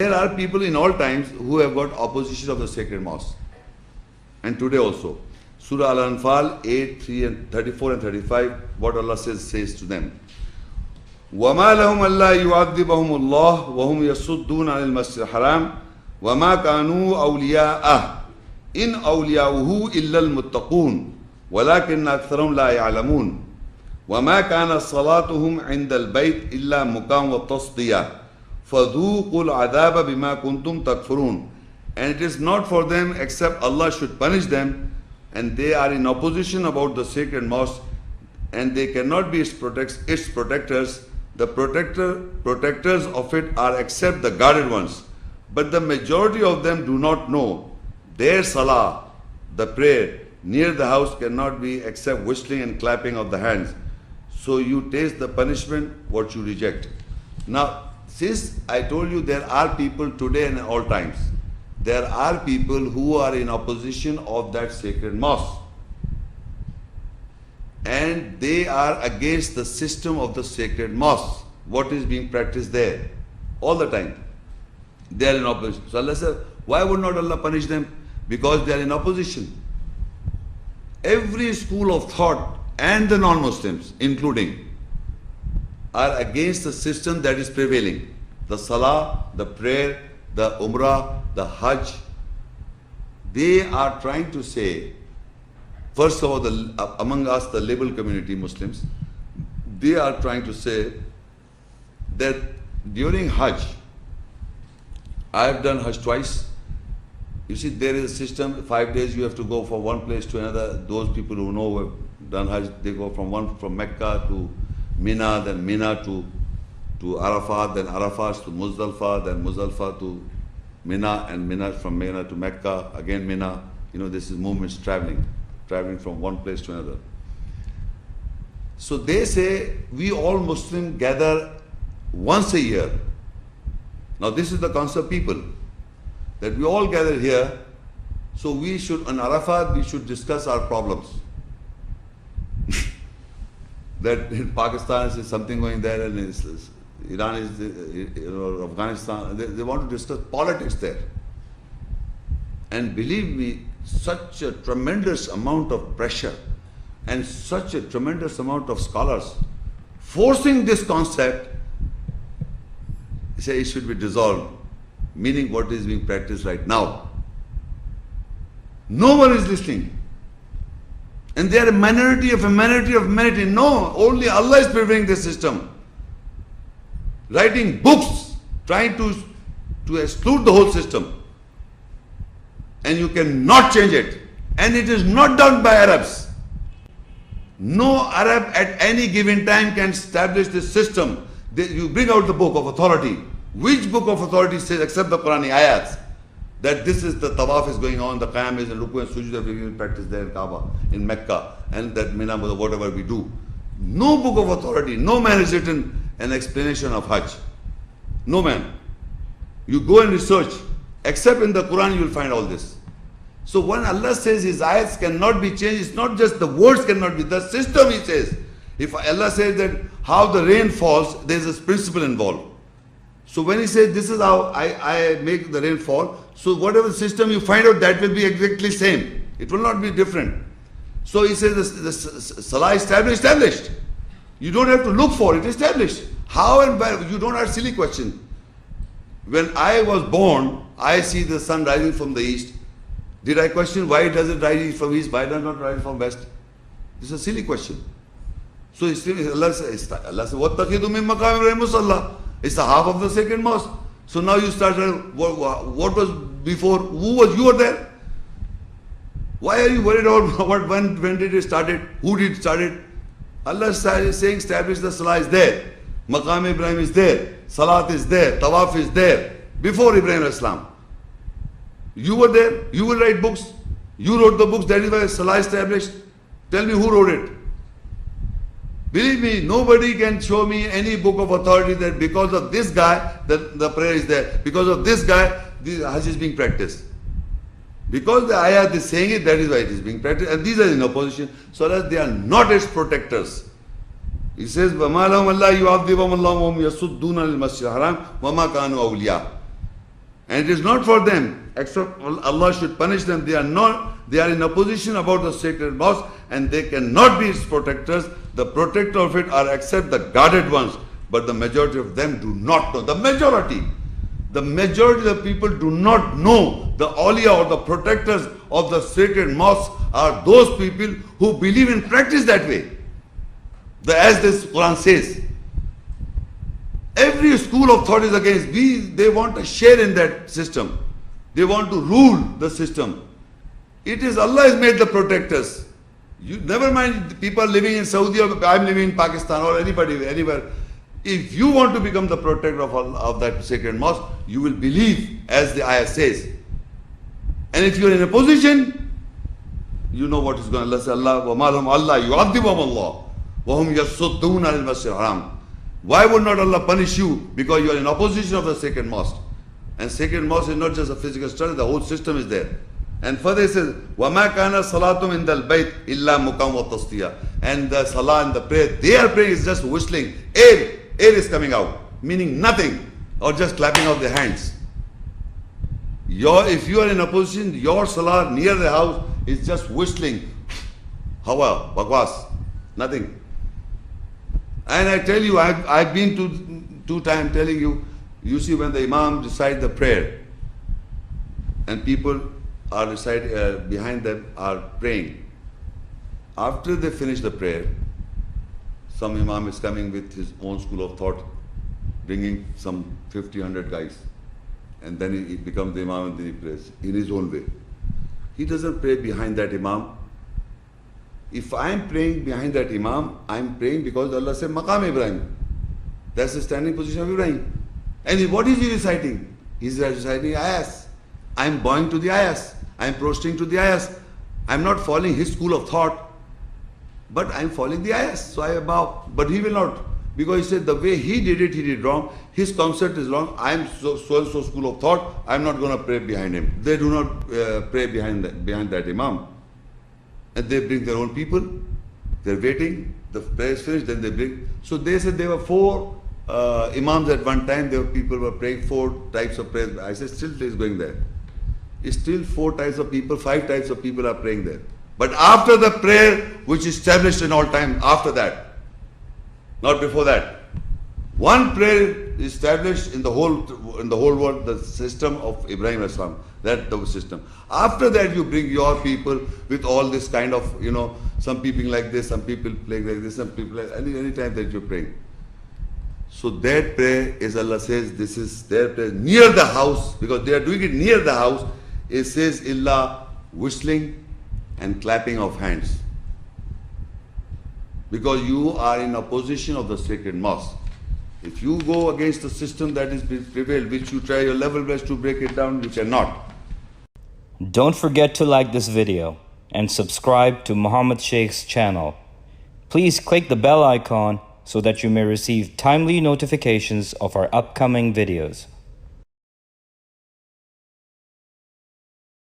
There are people in all times who have got opposition of the sacred mosque. And today also. Surah Al-Anfal 8, 3 and 34 and 35, what Allah says to them. وَمَا لَهُمْ أَلَّا يُعَذِّبَهُمُ اللَّهُ وَهُمْ يَصُدُّونَ عَنِ الْمَسْجِدِ الْحَرَامِ وَمَا كَانُوا أَوْلِيَاءَهُ إِنْ أَوْلِيَاؤُهُ إِلَّا الْمُتَّقُونَ وَلَكِنَّ أَكْثَرَهُمْ لَا يَعْلَمُونَ وَمَا كَانَ صَلَاتُهُمْ عِنْدَ الْبَيْتِ إِلَّا مُكَامٌ وَتَصْدِيَةٌ فَذُوقُوا الْعَذَابَ بِمَا كُنْتُمْ تَكْفُرُونَ. And it is not for them except Allah should punish them, and they are in opposition about the sacred mosque, and they cannot be its protectors. The protectors of it are except the guarded ones, but the majority of them do not know. Their salah, the prayer near the house, cannot be except whistling and clapping of the hands. So you taste the punishment what you reject. Now, since I told you there are people today and at all times, there are people who are in opposition of that sacred mosque, and they are against the system of the sacred mosque, what is being practiced there all the time. They are in opposition. So Allah said, why would not Allah punish them? Because they are in opposition. Every school of thought and the non-Muslims including are against the system that is prevailing. The salah, the prayer, the umrah, the hajj. They are trying to say, first of all, among us, the liberal community Muslims, they are trying to say that during Hajj, I have done Hajj twice. You see, there is a system, 5 days you have to go from one place to another. Those people who know who have done Hajj, they go from Mecca to Mina, then Mina to Arafat, then Arafat to Muzdalifah, then Muzdalifah to Mina, and Mina from Mina to Mecca, again Mina. You know, this is movements traveling from one place to another. So they say, we all Muslims gather once a year. Now this is the concept people, that we all gather here, so we should, on Arafat, we should discuss our problems. That in Pakistan is something going there, and Iran is, Afghanistan, they want to discuss politics there. And believe me, such a tremendous amount of pressure and such a tremendous amount of scholars forcing this concept, say it should be dissolved, meaning what is being practiced right now. No one is listening. And they are a minority of a minority of minority. No, only Allah is prevailing this system. Writing books, trying to exclude the whole system. And you cannot change it. And it is not done by Arabs. No Arab at any given time can establish this system. You bring out the book of authority. Which book of authority says, except the Quranic ayats, that this is the tawaf is going on, the qiyam is, and ruku and sujood are being practiced there in Kaaba, in Mecca, and that Mina, whatever we do. No book of authority, no man has written an explanation of Hajj. No man. You go and research, except in the Quran you will find all this. So when Allah says His ayats cannot be changed, it's not just the words cannot be, the system He says. If Allah says that how the rain falls, there is a principle involved. So when He says this is how I make the rain fall, so whatever system you find out, that will be exactly same. It will not be different. So He says the salah established. You don't have to look for it, established. How and why? You don't ask silly questions. When I was born, I see the sun rising from the east. Did I question why does it rise from east? Why does it not rise from west? This is a silly question. So Allah says, وَاتَّخِذُوا مِن مَّقَامِ إِبْرَاهِيمَ مُصَلَّى. It's the half of the sacred mosque. So now you start, what was before? You were there? Why are you worried about when did it start it? Who did start it? Allah is saying establish the salah is there. Maqam Ibrahim is there. Salat is there. Tawaf is there. Before Ibrahim Islam. You were there. You will write books. You wrote the books. That is why salah established. Tell me who wrote it. Believe me, nobody can show me any book of authority that because of this guy, the prayer is there. Because of this guy, the Hajj is being practiced. Because the ayat is saying it, that is why it is being practiced. And these are in opposition, so that they are not its protectors. He says, وَمَا لَهُمْ أَلَّا يُعَذِّبَهُمُ اللَّهُ وَهُمْ يَصُدُّونَ عَنِ الْمَسْجِدِ الْحَرَامِ وَمَا كَانُوا أَوْلِيَاءَ. And it is not for them, except Allah should punish them. They are in opposition about the sacred mosque, and they cannot be its protectors. The protector of it are except the guarded ones, but the majority of them do not know. The majority of the people do not know the awliya or the protectors of the sacred mosque are those people who believe and practice that way. As this Quran says, every school of thought is against. They want a share in that system. They want to rule the system. It is Allah has made the protectors. You never mind the people living in Saudi or I'm living in Pakistan or anybody anywhere. If you want to become the protector of that sacred mosque, you will believe as the ayah says. And if you are in a position, you know what is going to Allah say, Allah wa malhum Allah yu'adhibum Allah wa hum yasudduna al Masjid Al Haraam. Why would not Allah punish you? Because you are in opposition of the sacred mosque. And sacred mosque is not just a physical structure, the whole system is there. And further it says, وَمَا كَانَ صَلَاتُمْ إِنْدَ الْبَيْتِ إِلَّا مُقَامُ وَتَصْدِيَةً. And the salah and the prayer, they are praying is just whistling. Air is coming out, meaning nothing, or just clapping of their hands. If you are in opposition, your salah near the house is just whistling. Hawa, bakwas, nothing. And I tell you, I've been to 2 times telling you, you see when the Imam recite the prayer and people are behind them are praying. After they finish the prayer, some Imam is coming with his own school of thought, bringing some 50, 100 guys. And then he becomes the Imam and then he prays in his own way. He doesn't pray behind that Imam. If I am praying behind that Imam, I am praying because Allah said, Maqam Ibrahim. That's the standing position of Ibrahim. And what is he reciting? He's reciting ayahs. I am bowing to the ayahs. I am prostrating to the ayahs. I am not following his school of thought, but I am following the ayahs. So I bow. But he will not. Because he said the way he did wrong. His concept is wrong. I am so and so school of thought. I am not going to pray behind him. They do not pray behind that Imam. And they bring their own people. They're waiting. The prayer is finished. Then they bring. So they said there were 4 Imams at one time. People were praying 4 types of prayers. I said still it is going there. It's still 4 types of people, 5 types of people are praying there. But after the prayer, which is established in all time, after that, not before that, one prayer is established in the whole world, the system of Ibrahim Islam. That's the system. After that, you bring your people with all this kind of, some people like this, some people playing like this, some people like any time that you're praying. So that prayer, as Allah says, this is their prayer near the house, because they are doing it near the house. It says, illa whistling and clapping of hands. Because you are in opposition of the sacred mosque. If you go against the system that is prevailed, which you try your level best to break it down, you cannot. Don't forget to like this video and subscribe to Muhammad Shaykh's channel. Please click the bell icon so that you may receive timely notifications of our upcoming videos.